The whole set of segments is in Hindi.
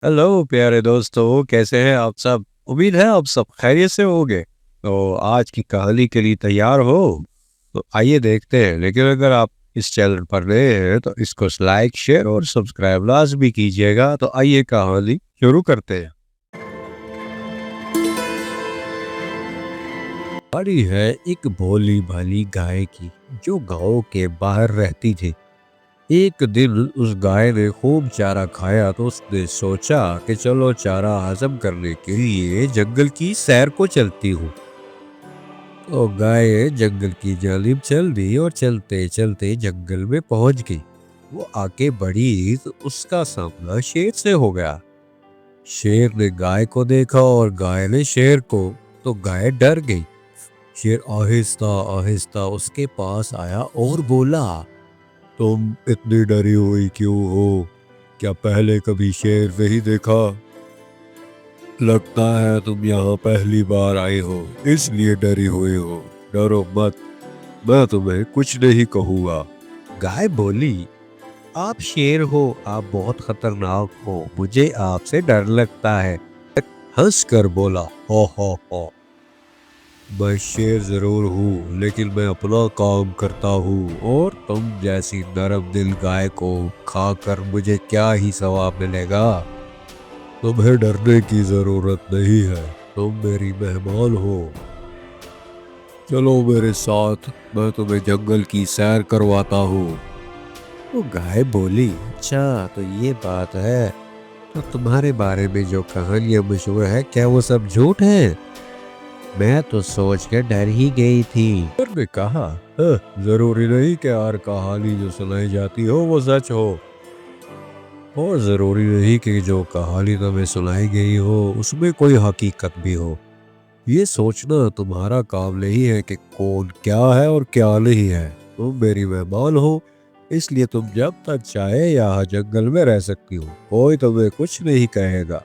हेलो प्यारे दोस्तों, कैसे हैं आप सब। उम्मीद है आप सब खैरियत से होंगे। तो आज की कहानी के लिए तैयार हो? तो आइए देखते हैं। लेकिन अगर आप इस चैनल पर नए हैं तो इसको लाइक शेयर और सब्सक्राइब लाजमी कीजिएगा। तो आइए कहानी शुरू करते हैं। कहानी है एक भोली भाली गाय की, जो गांव के बाहर रहती थी। एक दिन उस गाय ने खूब चारा खाया तो उसने सोचा कि चलो चारा हजम करने के लिए जंगल की सैर को चलती हूँ। तो गाय जंगल की जानिब चल दी और चलते चलते जंगल में पहुंच गई। वो आगे बढ़ी तो उसका सामना शेर से हो गया। शेर ने गाय को देखा और गाय ने शेर को। तो गाय डर गई। शेर आहिस्ता आहिस्ता उसके पास आया और बोला, तुम इतनी डरी हुई क्यों हो? क्या पहले कभी शेर नहीं देखा? लगता है तुम यहाँ पहली बार आए हो, इसलिए डरी हुई हो। डरो मत, मैं तुम्हें कुछ नहीं कहूँगा। गाय बोली, आप शेर हो, आप बहुत खतरनाक हो, मुझे आपसे डर लगता है। हंस कर बोला, हो, मैं शेर जरूर हूँ, लेकिन मैं अपना काम करता हूँ, और तुम जैसी नरम दिल गाय को खाकर मुझे क्या ही सवाब मिलेगा। तुम्हें डरने की जरूरत नहीं है, तुम मेरी मेहमान हो। चलो मेरे साथ, मैं तुम्हें जंगल की सैर करवाता हूँ। तो गाय बोली, अच्छा तो ये बात है। तो तुम्हारे बारे में जो कहानियां मशहूर है, क्या वो सब झूठ है? मैं तो सोच के डर ही गई थी। फिर ने कहा, जरूरी नहीं कि हर कहानी जो सुनाई जाती हो वो सच हो, और जरूरी नहीं कि जो कहानी तुम्हें सुनाई गई हो उसमें कोई हकीकत भी हो। ये सोचना तुम्हारा काम नहीं है कि कौन क्या है और क्या नहीं है। तुम मेरी मेहमान हो, इसलिए तुम जब तक चाहे यहाँ जंगल में रह सकती हो, कोई तुम्हें कुछ नहीं कहेगा।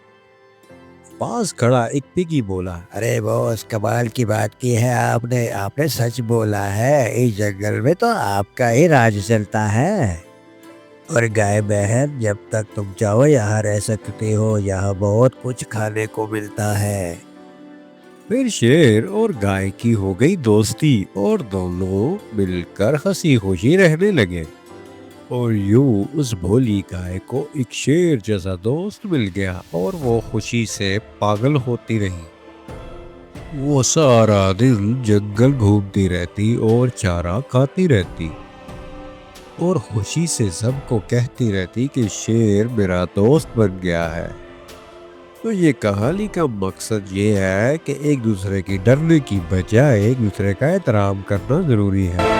पास खड़ा एक पिगी बोला, अरे बॉस, कमाल की बात की है आपने आपने सच बोला है। इस जंगल में तो आपका ही राज चलता है। और गाय बहन, जब तक तुम चाहो यहाँ रह सकते हो। यहाँ बहुत कुछ खाने को मिलता है। फिर शेर और गाय की हो गई दोस्ती, और दोनों मिलकर हंसी खुशी रहने लगे। और यूं उस भोली गाय को एक शेर जैसा दोस्त मिल गया, और वो खुशी से पागल होती रही। वो सारा दिन जंगल घूमती रहती और चारा खाती रहती, और खुशी से सबको कहती रहती कि शेर मेरा दोस्त बन गया है। तो ये कहानी का मकसद ये है कि एक दूसरे की डरने की बजाय एक दूसरे का एहतराम करना जरूरी है।